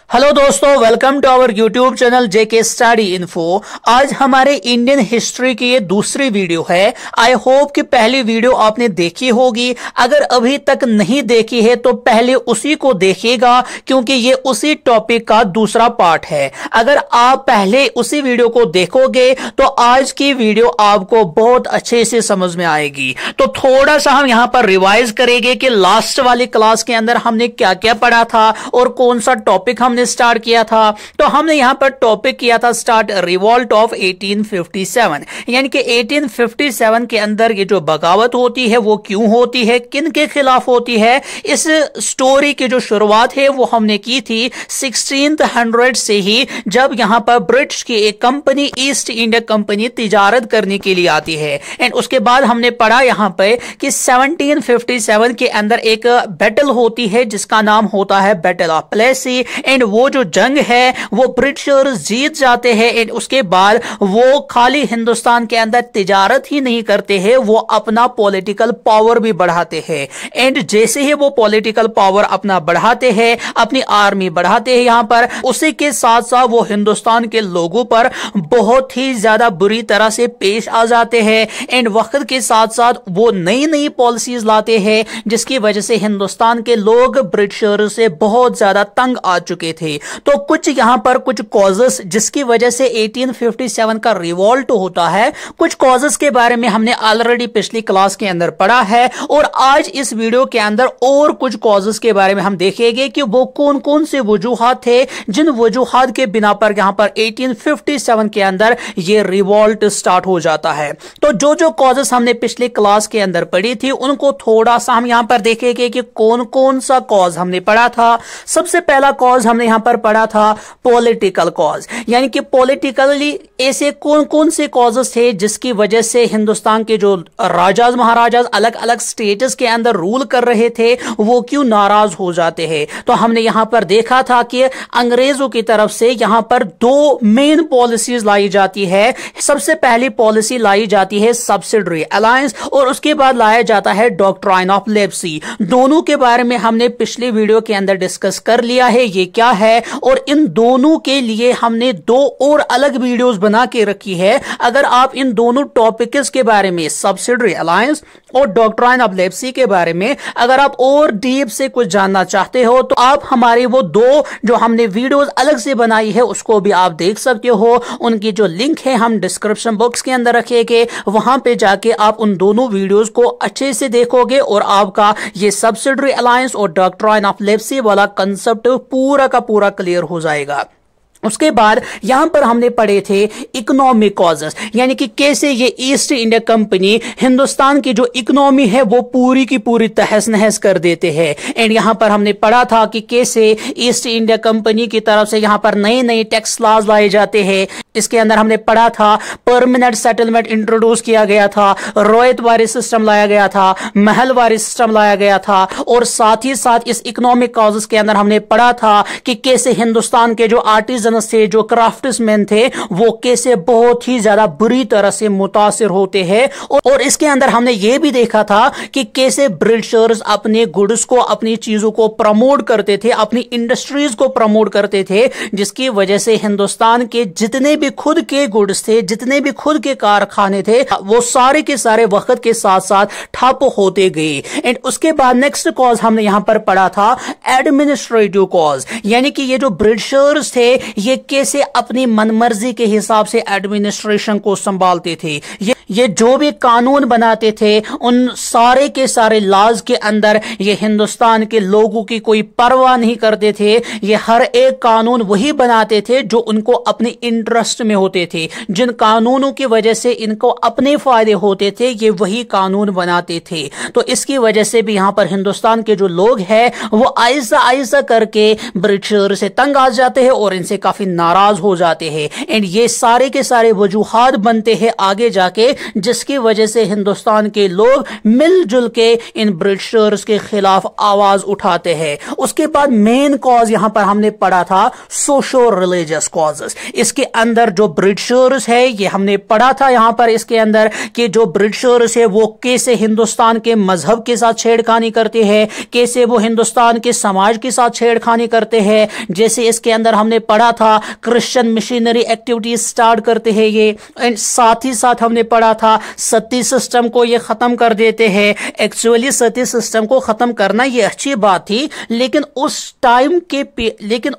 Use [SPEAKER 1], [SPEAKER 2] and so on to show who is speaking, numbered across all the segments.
[SPEAKER 1] Hello दोस्तों, welcome to our YouTube channel JK study info. आज हमारे इंडियन हिस्ट्री की ये दूसरी वीडियो है। आई होप कि पहली वीडियो आपने देखी होगी। अगर अभी तक नहीं देखी है तो पहले उसी को देखिएगा, क्योंकि ये उसी टॉपिक का दूसरा पार्ट है। अगर आप पहले उसी वीडियो को देखोगे तो आज की वीडियो आपको बहुत अच्छे से समझ में आएगी। तो थोड़ा सा हम यहाँ पर रिवाइज करेंगे कि लास्ट वाली क्लास के अंदर हमने क्या क्या पढ़ा था और कौन सा टॉपिक हमने स्टार्ट किया था। तो हमने यहां पर टॉपिक किया था स्टार्ट रिवॉल्ट ऑफ 1857, यानी कि 1857 के अंदर ये जो बगावत होती है वो क्यों होती है, किन के खिलाफ होती है। इस स्टोरी की जो शुरुआत है वो हमने की थी 1600 से ही, जब यहां पर ब्रिटिश की एक कंपनी ईस्ट इंडिया कंपनी तिजारत करने के लिए आती है। एंड उसके बाद हमने पढ़ा यहां पर कि 1757 के अंदर एक बैटल होती है जिसका नाम होता है बैटल ऑफ प्लेसी। एंड वो जो जंग है वो ब्रिटिशर्स जीत जाते हैं। एंड उसके बाद वो खाली हिंदुस्तान के अंदर तिजारत ही नहीं करते हैं, वो अपना पॉलिटिकल पावर भी बढ़ाते हैं। एंड जैसे ही वो पॉलिटिकल पावर अपना बढ़ाते हैं, अपनी आर्मी बढ़ाते हैं यहां पर, उसी के साथ साथ वो हिंदुस्तान के लोगों पर बहुत ही ज्यादा बुरी तरह से पेश आ जाते हैं। एंड वक्त के साथ साथ वो नई नई पॉलिसीज लाते हैं जिसकी वजह से हिंदुस्तान के लोग ब्रिटिशर्स से बहुत ज्यादा तंग आ चुके थे। तो कुछ यहां पर कुछ कॉजेस जिसकी वजह से 1857 का रिवॉल्ट होता है, कुछ कॉजेस के बारे में हमने ऑलरेडी पिछली क्लास के अंदर पढ़ा है। और आज इस वीडियो के अंदर और कुछ कॉजेस के बारे में हम देखेंगे कि वो कौन कौन से वजूहात थे जिन वजूहात के बिना पर यहां पर 1857 के अंदर ये रिवॉल्ट स्टार्ट हो जाता है। तो जो जो कॉजेस हमने पिछली क्लास के अंदर पढ़ी थी उनको थोड़ा सा हम यहां पर देखेंगे कि कौन कौन सा कॉज हमने पढ़ा था। सबसे पहला कॉज हमने यहां पर पढ़ा था पॉलिटिकल कॉज, यानी कि पॉलिटिकली ऐसे कौन कौन से कॉजेस थे जिसकी वजह से हिंदुस्तान के जो राजाज महाराजाज अलग अलग स्टेट्स के अंदर रूल कर रहे थे वो क्यों नाराज हो जाते हैं। तो हमने यहां पर देखा था कि अंग्रेजों की तरफ से यहां पर दो मेन पॉलिसीज लाई जाती है। सबसे पहली पॉलिसी लाई जाती है सब्सिडरी अलायंस और उसके बाद लाया जाता है डॉक्ट्राइन ऑफ लेप्सी। दोनों के बारे में हमने पिछली वीडियो के अंदर डिस्कस कर लिया है ये क्या है, और इन दोनों के लिए हमने दो और अलग वीडियोस बना के रखी है। अगर आप इन दोनों टॉपिक्स के बारे में सब्सिडरी अलायंस और डॉक्ट्राइन ऑफ लेप्सी के बारे में अगर आप और डीप से कुछ जानना चाहते हो तो आप हमारी वो दो जो हमने वीडियोस अलग से बनाई है उसको भी आप देख सकते हो। उनकी जो लिंक है हम डिस्क्रिप्शन बॉक्स के अंदर रखेंगे, वहां पे जाके आप उन दोनों वीडियोस को अच्छे से देखोगे और आपका ये सब्सिडरी अलायंस और डॉक्ट्राइन ऑफ लेप्सी वाला कंसेप्ट पूरा का पूरा क्लियर हो जाएगा। उसके बाद यहां पर हमने पढ़े थे इकोनॉमिक कॉजेस, यानी कि कैसे ये ईस्ट इंडिया कंपनी हिंदुस्तान की जो इकोनॉमी है वो पूरी की पूरी तहस नहस कर देते हैं। एंड यहां पर हमने पढ़ा था कि कैसे ईस्ट इंडिया कंपनी की तरफ से यहां पर नए नए टैक्स लॉज लाए जाते हैं। इसके अंदर हमने पढ़ा था परमानेंट सेटलमेंट इंट्रोड्यूस किया गया था, रोयतवारी सिस्टम लाया गया था, महलवारी सिस्टम लाया गया था। और साथ ही साथ इस इकोनॉमिक कॉजेस के अंदर हमने पढ़ा था कि कैसे हिंदुस्तान के जो आर्टिजन थे, जो क्राफ्ट्समैन थे, वो कैसे बहुत ही ज्यादा बुरी तरह से मुतासिर होते हैं। और इसके अंदर हमने ये भी देखा था कि कैसे ब्रिटिशर्स अपने गुड्स को, अपनी चीजों को प्रमोट करते थे, अपनी इंडस्ट्रीज को प्रमोट करते थे, जिसकी वजह से हिंदुस्तान के जितने भी खुद के गुड्स थे, जितने भी खुद के कारखाने थे, वो सारे के सारे वक्त के साथ साथ ठप होते गए। एंड उसके बाद नेक्स्ट कॉज हमने यहां पर पढ़ा था एडमिनिस्ट्रेटिव कॉज, यानी कि ये जो ब्रिटिशर्स थे ये कैसे अपनी मनमर्जी के हिसाब से एडमिनिस्ट्रेशन को संभालते थे। ये जो भी कानून बनाते थे उन सारे के सारे लॉज के अंदर ये हिंदुस्तान के लोगों की कोई परवाह नहीं करते थे। ये हर एक कानून वही बनाते थे जो उनको अपने इंटरेस्ट में होते थे। जिन कानूनों की वजह से इनको अपने फायदे होते थे ये वही कानून बनाते थे। तो इसकी वजह से भी यहां पर हिंदुस्तान के जो लोग हैं वो आहिस्ता आहिस्ता करके ब्रिटिशर से तंग आ जाते हैं और इनसे काफी नाराज हो जाते हैं। एंड ये सारे के सारे वजूहात बनते हैं आगे जाके जिसकी वजह से हिंदुस्तान के लोग मिलजुल के इन ब्रिटिशर्स के खिलाफ आवाज उठाते हैं। उसके बाद मेन कॉज यहां पर हमने पढ़ा था सोशो रिलीजियस कॉजेस। इसके अंदर अंदर जो ब्रिटिशर्स है, ये हमने पढ़ा था यहां पर इसके अंदर कि जो ब्रिटिशर्स है वो कैसे हिंदुस्तान के मजहब के साथ छेड़खानी करते हैं, कैसे वो हिंदुस्तान के समाज के साथ छेड़खानी करते हैं। जैसे इसके अंदर हमने पढ़ा था क्रिश्चियन मिशनरी एक्टिविटीज स्टार्ट करते हैं ये, साथ ही साथ हमने पढ़ा था सती सिस्टम को ये खत्म कर देते हैं। एक्चुअली सती सिस्टम को खत्म करना ये अच्छी बात थी, लेकिन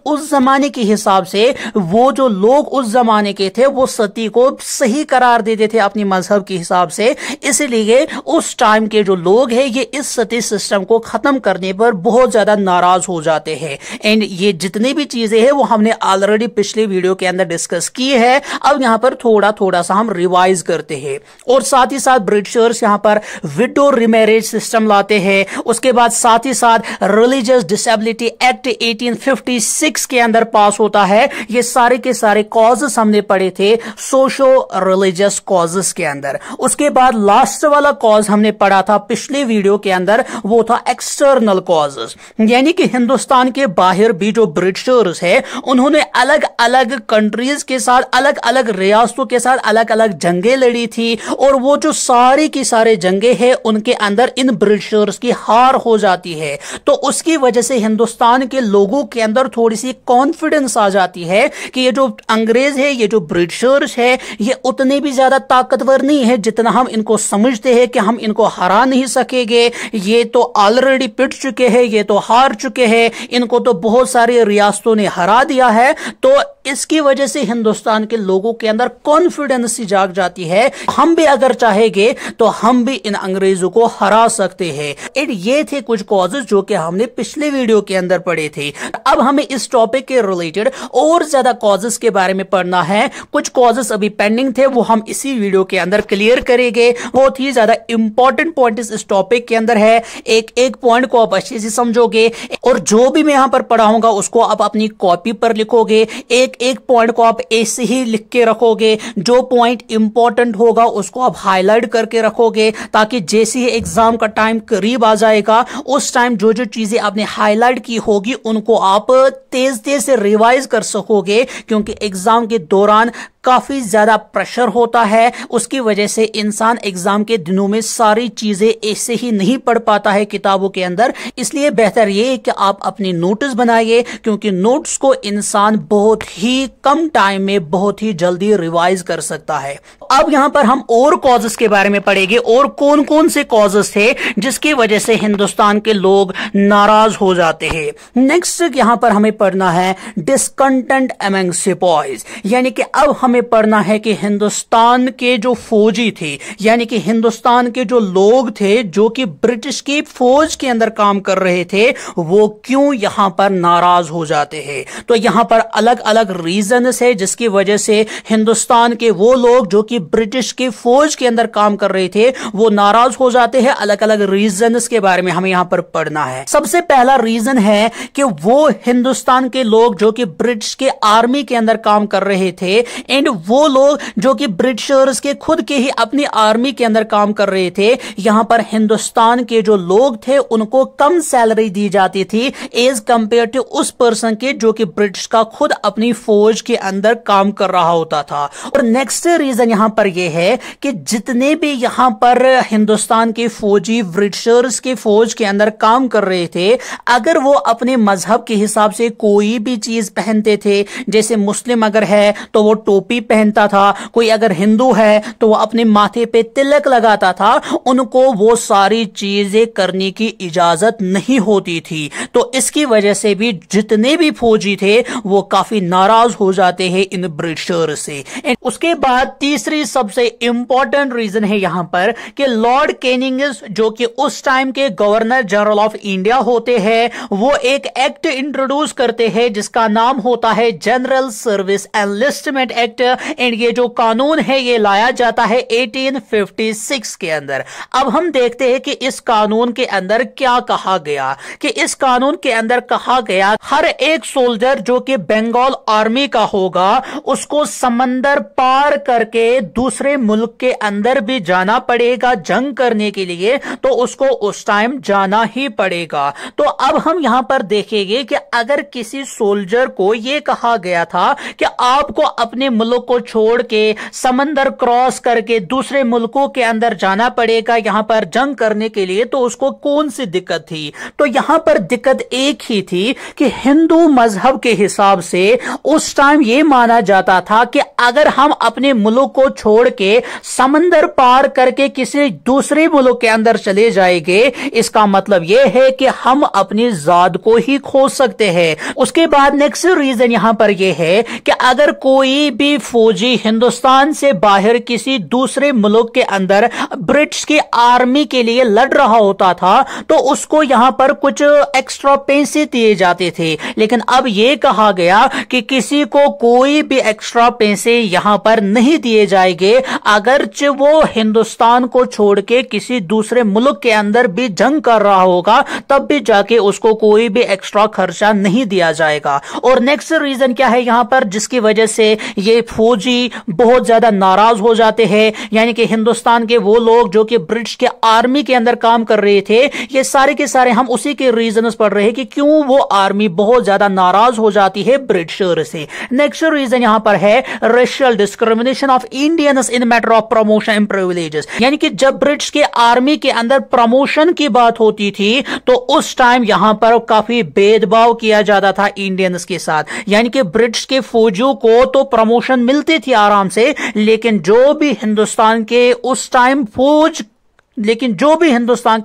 [SPEAKER 1] उस जमाने के हिसाब से वो जो लोग उस जमाने के थे वो सती को सही करार देते थे अपनी मजहब के हिसाब से। इसलिए उस टाइम के जो लोग हैं ये इस सती सिस्टम को खत्म करने पर बहुत ज्यादा नाराज हो जाते हैं। एंड ये जितनी भी चीजें हैं वो हमने ऑलरेडी पिछले वीडियो के अंदर डिस्कस की है। अब यहां पर थोड़ा सा हम रिवाइज करते हैं। और साथ ही साथ ब्रिटिशर्स यहां पर विडो रिमैरेज सिस्टम लाते हैं। उसके बाद साथ ही साथ रिलीजियस डिसेबिलिटी एक्ट 1856 के अंदर पास होता है। ये सारे के सारे कॉजेस हमने पढ़े थे सोशो रिलीजियस कॉजेस के अंदर। उसके बाद लास्ट वाला कॉज हमने पढ़ा था पिछले वीडियो के अंदर, वो था एक्सटर्नल कॉजेस, यानी कि हिंदुस्तान के बाहर भी जो ब्रिटिशर्स है उन्होंने अलग अलग कंट्रीज के साथ, अलग अलग रियासतों के साथ अलग अलग जंगें लड़ी थी। और वो जो सारी की सारे जंगें हैं उनके अंदर इन ब्रिटिशर्स की हार हो जाती है। तो उसकी वजह से हिंदुस्तान के लोगों के अंदर थोड़ी सी कॉन्फिडेंस आ जाती है कि ये जो अंग्रेज है, ये जो ब्रिटिशर्स है, ये उतने भी ज्यादा ताकतवर नहीं है जितना हम इनको समझते हैं कि हम इनको हरा नहीं सकेंगे। ये तो ऑलरेडी पिट चुके हैं, ये तो हार चुके हैं, इनको तो बहुत सारी रियासतों ने हरा दिया है। तो इसकी वजह से हिंदुस्तान के लोगों के अंदर कॉन्फिडेंस जाग जाती है, हम भी अगर चाहेंगे तो हम भी इन अंग्रेजों को हरा सकते हैं। ये थे कुछ कॉजेस जो कि हमने पिछले वीडियो के अंदर पढ़े थे। अब हमें इस टॉपिक के रिलेटेड और ज्यादा कॉजेस के बारे में पढ़ना है। कुछ कॉजेस अभी पेंडिंग थे, वो हम इसी वीडियो के अंदर क्लियर करेंगे। बहुत ही ज्यादा इंपॉर्टेंट पॉइंट इस टॉपिक के अंदर है। एक एक पॉइंट को आप अच्छे से समझोगे और जो भी मैं यहां पर पढ़ाऊंगा उसको आप अपनी कॉपी पर लिखोगे। एक एक पॉइंट को आप ऐसे ही लिख के रखोगे। जो पॉइंट इंपॉर्टेंट होगा उसको आप हाईलाइट करके रखोगे, ताकि जैसे ही एग्जाम का टाइम करीब आ जाएगा उस टाइम जो जो चीजें आपने हाईलाइट की होगी उनको आप तेज तेज से रिवाइज कर सकोगे। क्योंकि एग्जाम के दौरान काफी ज्यादा प्रेशर होता है, उसकी वजह से इंसान एग्जाम के दिनों में सारी चीजें ऐसे ही नहीं पढ़ पाता है किताबों के अंदर। इसलिए बेहतर यह है कि आप अपनी नोट्स बनाइए, क्योंकि नोट्स को इंसान बहुत ही कम टाइम में बहुत ही जल्दी रिवाइज कर सकता है। अब यहां पर हम और कॉजेस के बारे में पढ़ेंगे और कौन कौन से कॉजेस थे जिसकी वजह से हिंदुस्तान के लोग नाराज हो जाते हैं। नेक्स्ट यहां पर हमें पढ़ना है डिस्कंटेंट अमंग सिपाहीज, यानी कि अब हमें पढ़ना है कि हिंदुस्तान के जो फौजी थे, यानी कि हिंदुस्तान के जो लोग थे जो कि ब्रिटिश की फौज के अंदर काम कर रहे थे, वो क्यों यहां पर नाराज हो जाते हैं। तो यहां पर अलग अलग रीजंस है जिसकी वजह से हिंदुस्तान के वो लोग जो कि ब्रिटिश की फौज के अंदर काम कर रहे थे वो नाराज हो जाते हैं। अलग अलग रीजंस के बारे में हमें यहां पर पढ़ना है। सबसे पहला रीजन है कि वो हिंदुस्तान के लोग जो कि ब्रिटिश के आर्मी के अंदर काम कर रहे थे एंड वो लोग जो कि ब्रिटिशर्स के खुद के ही अपनी आर्मी के अंदर काम कर रहे थे, यहां पर हिंदुस्तान के जो लोग थे उनको कम सैलरी दी जाती थी एज कंपेयर टू उस पर्सन के जो कि ब्रिटिश का खुद अपनी फौज के अंदर काम कर रहा होता था। और नेक्स्ट रीजन यहां पर यह है कि जितने भी यहां पर हिंदुस्तान के फौजी ब्रिटिशर्स के फौज के अंदर काम कर रहे थे, अगर वो अपने मजहब के हिसाब से कोई भी चीज पहनते थे, जैसे मुस्लिम अगर है तो वो टोपी पहनता था, कोई अगर हिंदू है तो वो अपने माथे पे तिलक लगाता था, उनको वो सारी चीजें करने की इजाजत नहीं होती थी। तो इसकी वजह से भी जितने भी फौजी थे वो काफी नाराज हो जाते हैं इन ब्रिटिशर्स से। उसके बाद तीसरी सबसे इंपॉर्टेंट रीजन है यहां पर कि लॉर्ड कैनिंग्स जो कि उस टाइम के गवर्नर जनरल ऑफ इंडिया होते हैं, वो एक एक्ट इंट्रोड्यूस करते हैं जिसका नाम होता है general service enlistment act. And ये जो कानून है ये लाया जाता है 1856 के अंदर। अब हम देखते हैं कि इस कानून के अंदर क्या कहा गया, कि इस कानून के अंदर कहा गया हर एक सोल्जर जो कि बंगाल आर्मी का होगा उसको समंदर पार करके दूसरे मुल्क के अंदर भी जाना पड़ेगा जंग करने के लिए, तो उसको उस टाइम जाना ही पड़ेगा। तो अब हम यहां पर देखेंगे कि अगर किसी सोल्जर को यह कहा गया था कि आपको अपने मुल्क मुल्क को छोड़ के समंदर क्रॉस करके दूसरे मुल्कों के अंदर जाना पड़ेगा यहां पर जंग करने के लिए, तो उसको कौन सी दिक्कत थी? तो यहां पर दिक्कत एक ही थी कि हिंदू मजहब के हिसाब से उस टाइम यह माना जाता था कि अगर हम अपने मुल्क को छोड़ के समंदर पार करके किसी दूसरे मुल्क के अंदर चले जाएंगे, इसका मतलब यह है कि हम अपनी जात को ही खो सकते हैं। उसके बाद नेक्स्ट रीजन यहां पर यह है कि अगर कोई भी फौजी हिंदुस्तान से बाहर किसी दूसरे मुल्क के अंदर ब्रिटिश की आर्मी के लिए लड़ रहा होता था तो उसको यहां पर कुछ एक्स्ट्रा पैसे दिए जाते थे, लेकिन अब यह कहा गया कि किसी को कोई भी एक्स्ट्रा पैसे यहां पर नहीं दिए जाएंगे अगर वो हिंदुस्तान को छोड़ के किसी दूसरे मुल्क के अंदर भी जंग कर रहा होगा, तब भी जाके उसको कोई भी एक्स्ट्रा खर्चा नहीं दिया जाएगा। और नेक्स्ट रीजन क्या है यहां पर जिसकी वजह से ये फौजी बहुत ज्यादा नाराज हो जाते हैं, यानी कि हिंदुस्तान के वो लोग जो कि ब्रिटिश के आर्मी के अंदर काम कर रहे थे, ये सारे के सारे हम उसी के रीजंस पढ़ रहे हैं कि क्यों वो आर्मी बहुत ज्यादा नाराज हो जाती है ब्रिटिशर से। नेक्स्ट रीजन यहां पर है racial discrimination of Indians in matter of promotion and privileges, यानी कि जब ब्रिटिश के आर्मी के अंदर प्रमोशन की बात होती थी तो उस टाइम यहां पर काफी भेदभाव किया जाता था इंडियंस के साथ, यानी कि ब्रिटिश के फौजियों को तो प्रमोशन मिलती थी आराम से, लेकिन जो भी हिंदुस्तान के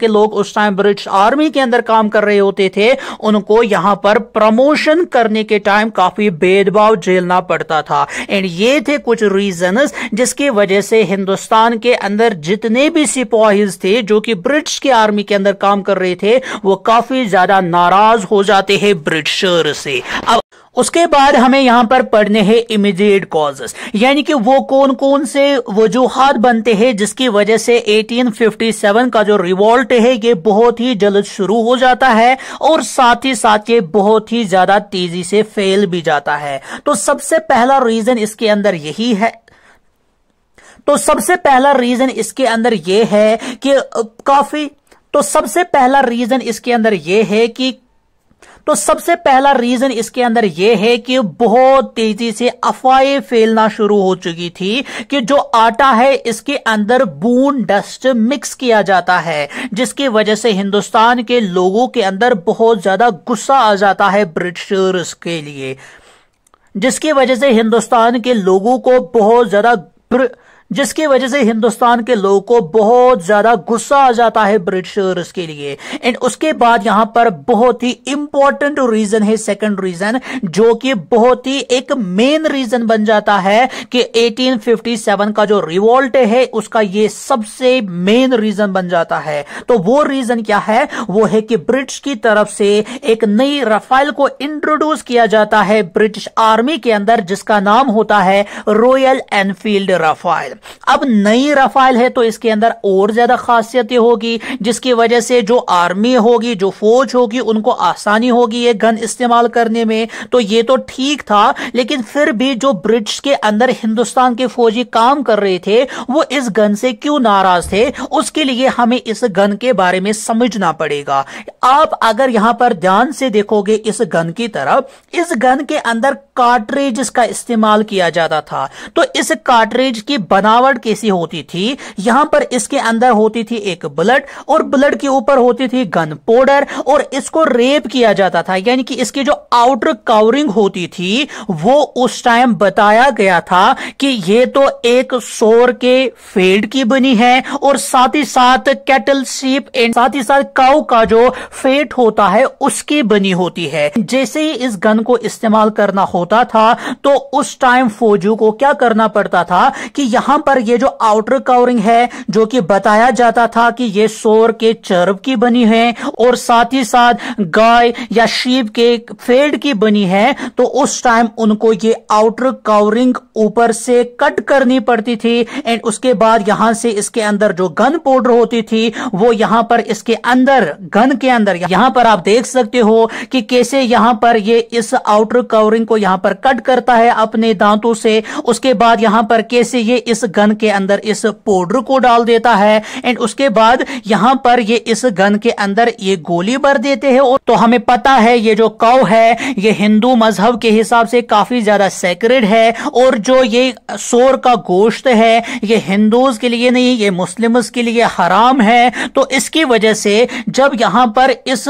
[SPEAKER 1] लोग उस टाइम ब्रिटिश आर्मी के अंदर काम कर रहे होते थे, उनको यहां पर प्रमोशन करने के टाइम काफी भेदभाव झेलना पड़ता था। एंड ये थे कुछ रीजंस जिसकी वजह से हिंदुस्तान के अंदर जितने भी सिपाहीज थे जो कि ब्रिटिश की आर्मी के अंदर काम कर रहे थे, वो काफी ज्यादा नाराज हो जाते हैं ब्रिटिशर से। अब उसके बाद हमें यहां पर पढ़ने हैं इमीडिएट कॉजेस, यानी कि वो कौन कौन से वजूहात बनते हैं जिसकी वजह से 1857 का जो रिवॉल्ट है ये बहुत ही जल्द शुरू हो जाता है और साथ ही साथ ये बहुत ही ज्यादा तेजी से फैल भी जाता है। तो सबसे पहला रीजन इसके अंदर यही है कि बहुत तेजी से अफवाहें फैलना शुरू हो चुकी थी कि जो आटा है इसके अंदर बून डस्ट मिक्स किया जाता है, जिसकी वजह से हिंदुस्तान के लोगों के अंदर बहुत ज्यादा गुस्सा आ जाता है ब्रिटिशर्स के लिए, जिसकी वजह से हिंदुस्तान के लोगों को बहुत ज्यादा गुस्सा आ जाता है ब्रिटिशर्स के लिए। एंड उसके बाद यहां पर बहुत ही इंपॉर्टेंट रीजन है सेकंड रीजन, जो कि बहुत ही एक मेन रीजन बन जाता है कि 1857 का जो रिवॉल्ट है उसका ये सबसे मेन रीजन बन जाता है। तो वो रीजन क्या है? वो है कि ब्रिटिश की तरफ से एक नई राफेल को इंट्रोड्यूस किया जाता है ब्रिटिश आर्मी के अंदर, जिसका नाम होता है रॉयल एनफील्ड राफेल। अब नई राफेल है तो इसके अंदर और ज्यादा खासियतें होगी, जिसकी वजह से जो आर्मी होगी, जो फौज होगी, उनको आसानी होगी ये गन इस्तेमाल करने में। तो ये तो ठीक था, लेकिन फिर भी जो ब्रिटिश के अंदर हिंदुस्तान के फौजी काम कर रहे थे वो इस गन से क्यों नाराज थे, उसके लिए हमें इस गन के बारे में समझना पड़ेगा। आप अगर यहां पर ध्यान से देखोगे इस गन की तरफ, इस गन के अंदर कार्ट्रिज का इस्तेमाल किया जाता था। तो इस कार्ट्रिज की बनावट कैसी होती थी? यहां पर इसके अंदर होती थी एक बुलेट और बुलेट के ऊपर होती थी गन पाउडर, और इसको रेप किया जाता था, यानी कि इसकी जो आउटर कवरिंग होती थी वो उस टाइम बताया गया था कि ये तो एक सोर के फेल्ड की बनी है और साथ ही साथ कैटल शीप एंड साथ ही साथ काऊ का जो फेट होता है उसकी बनी होती है। जैसे ही इस गन को इस्तेमाल करना होता था तो उस टाइम फौजियों को क्या करना पड़ता था कि यहां पर ये जो आउटर कवरिंग है, जो कि बताया जाता था कि ये सोर के चर्ब की बनी है और साथ ही साथ गाय या शीप के फेल्ड की बनी है, तो उस टाइम उनको ये आउटर कवरिंग ऊपर से कट करनी पड़ती थी। एंड उसके बाद यहां से इसके अंदर जो गन पाउडर होती थी वो यहां पर इसके अंदर गन के अंदर, यहां पर आप देख सकते हो कि कैसे यहां पर ये इस आउटर कवरिंग को यहां पर कट करता है अपने दांतों से। उसके बाद यहां पर कैसे ये इस गन के अंदर इस पाउडर को डाल देता है एंड उसके बाद यहां पर ये इस गन के अंदर ये गोली भर देते हैं। और तो हमें पता है ये जो कौ है ये हिंदू मजहब के हिसाब से काफी ज्यादा सेक्रेड है और जो ये सोर का गोश्त है ये हिंदूज के लिए नहीं, ये मुस्लिम्स के लिए हराम है। तो इसकी वजह से जब यहां पर इस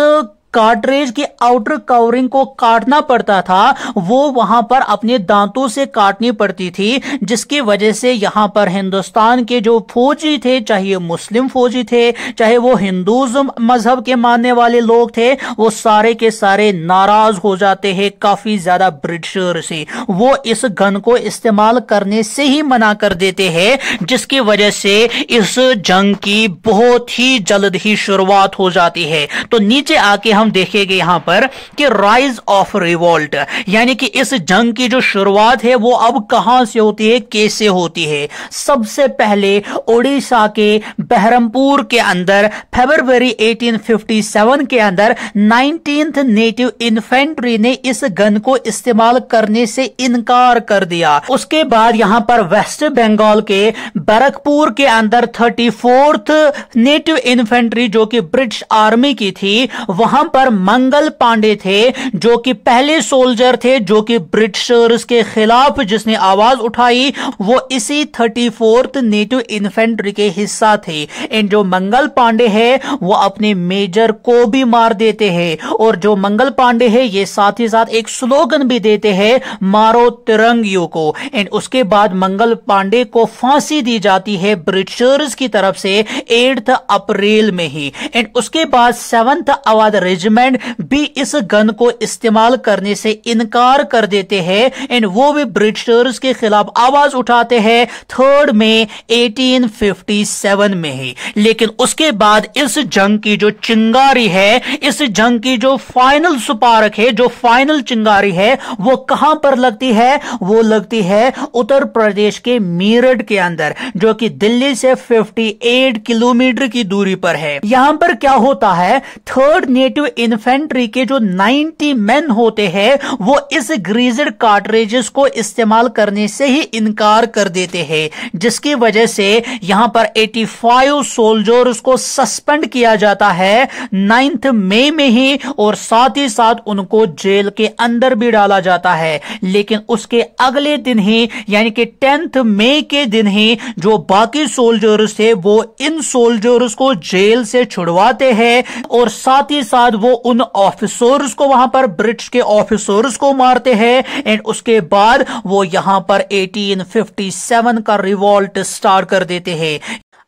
[SPEAKER 1] कार्ट्रिज की आउटर कवरिंग को काटना पड़ता था वो वहां पर अपने दांतों से काटनी पड़ती थी, जिसकी वजह से यहां पर हिंदुस्तान के जो फौजी थे, चाहे मुस्लिम फौजी थे चाहे वो हिंदूज मजहब के मानने वाले लोग थे, वो सारे के सारे नाराज हो जाते हैं काफी ज्यादा ब्रिटिशर से। वो इस गन को इस्तेमाल करने से ही मना कर देते हैं, जिसकी वजह से इस जंग की बहुत ही जल्द ही शुरुआत हो जाती है। तो नीचे आके हम देखेंगे यहां पर कि राइज ऑफ रिवोल्ट, यानी कि इस जंग की जो शुरुआत है वो अब कहां से होती है, कैसे होती है। सबसे पहले ओडिशा के बहरमपुर के अंदर फरवरी 1857 के अंदर 19th नेटिव इन्फेंट्री ने इस गन को इस्तेमाल करने से इनकार कर दिया। उसके बाद यहां पर वेस्ट बंगाल के बैरकपुर के अंदर 34th नेटिव इन्फेंट्री जो कि ब्रिटिश आर्मी की थी, वहां पर मंगल पांडे थे जो कि पहले सोल्जर थे जो कि ब्रिटिशर्स के खिलाफ जिसने आवाज उठाई, वो इसी 34th नेटिव इन्फेंट्री के हिस्सा थे। एंड जो मंगल पांडे है वो अपने मेजर को भी मार देते हैं। और जो मंगल पांडे है ये साथ ही साथ एक स्लोगन भी देते हैं, मारो तिरंगियों को। एंड उसके बाद मंगल पांडे को फांसी दी जाती है ब्रिटिशर्स की तरफ से 8 अप्रैल में ही। एंड उसके बाद 7th अवध रेजिमेंट भी इस गन को इस्तेमाल करने से इनकार कर देते हैं एंड वो भी ब्रिटिशर्स के खिलाफ आवाज उठाते हैं 3 मई 1857 में ही। लेकिन उसके बाद इस जंग की जो चिंगारी है, इस जंग की जो फाइनल सुपारक है, जो फाइनल चिंगारी है, वो कहां पर लगती है, वो लगती है उत्तर प्रदेश के मीरठ के अंदर, जो कि दिल्ली से 58 किलोमीटर की दूरी पर है। यहां पर क्या होता है, 3rd नेटिव इन्फेंट्री के जो 90 मैन होते हैं वो इस ग्रीजेड कार्ट्रिजेस को इस्तेमाल करने से ही इनकार कर देते हैं, जिसकी वजह से यहां पर 85 सोल्जर्स को सस्पेंड किया जाता है 9th मई में ही, और साथ ही साथ उनको जेल के अंदर भी डाला जाता है। लेकिन उसके अगले दिन ही यानी कि 10th मई के दिन ही जो बाकी सोल्जर्स थे वो इन सोल्जर्स को जेल से छुड़वाते हैं और साथ ही साथ वो उन ऑफिसर्स को, वहां पर ब्रिटिश के ऑफिसर्स को मारते हैं। एंड उसके बाद वो यहां पर 1857 का रिवॉल्ट स्टार्ट कर देते हैं।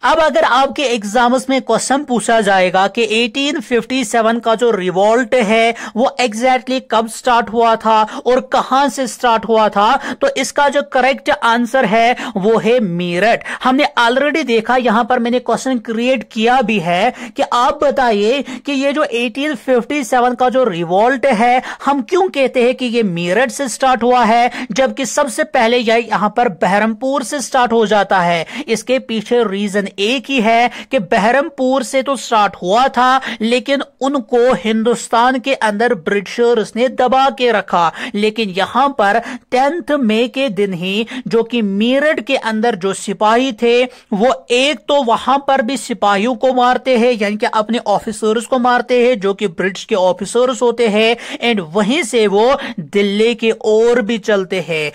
[SPEAKER 1] अब अगर आपके एग्जाम्स में क्वेश्चन पूछा जाएगा कि 1857 का जो रिवॉल्ट है वो एग्जैक्टली कब स्टार्ट हुआ था और कहां से स्टार्ट हुआ था, तो इसका जो करेक्ट आंसर है वो है मीरठ। हमने ऑलरेडी देखा, यहां पर मैंने क्वेश्चन क्रिएट किया भी है कि आप बताइए कि ये जो 1857 का जो रिवॉल्ट है हम क्यों कहते हैं कि ये मीरठ से स्टार्ट हुआ है, जबकि सबसे पहले यहां पर बहरमपुर से स्टार्ट हो जाता है। इसके पीछे रीजन एक ही है कि बहरमपुर से तो स्टार्ट हुआ था लेकिन उनको हिंदुस्तान के अंदर ब्रिटिशर्स ने दबा के रखा। लेकिन यहां पर 10th मई के दिन ही जो कि मीरठ के अंदर जो सिपाही थे वो एक तो वहां पर भी सिपाहियों को मारते हैं, यानी कि अपने ऑफिसर्स को मारते हैं जो कि ब्रिटिश के ऑफिसर्स होते हैं, एंड वहीं से वो दिल्ली के ओर भी चलते हैं।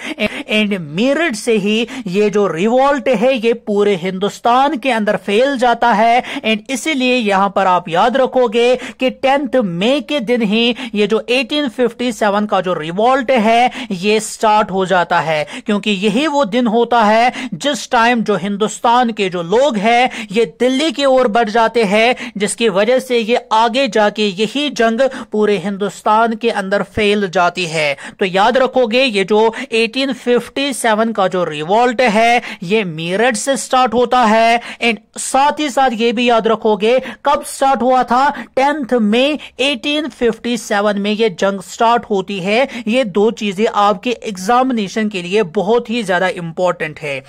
[SPEAKER 1] एंड मीरठ से ही ये जो रिवॉल्ट है ये पूरे हिंदुस्तान के अंदर फैल जाता है। एंड इसीलिए यहां पर आप याद रखोगे कि 10th मई के दिन ही ये जो 1857 का जो रिवॉल्ट है ये स्टार्ट हो जाता है, क्योंकि यही वो दिन होता है जिस टाइम जो हिंदुस्तान के जो लोग हैं ये दिल्ली की ओर बढ़ जाते हैं, जिसकी वजह से ये आगे जाके यही जंग पूरे हिंदुस्तान के अंदर फैल जाती है। तो याद रखोगे ये जो 1857 का जो रिवॉल्ट है ये मीरठ से स्टार्ट होता है। एंड साथ ही साथ ये भी याद रखोगे कब स्टार्ट हुआ था, 10th मई 1857 में ये जंग स्टार्ट होती है। ये दो चीजें आपके एग्जामिनेशन के लिए बहुत ही ज्यादा इंपॉर्टेंट है।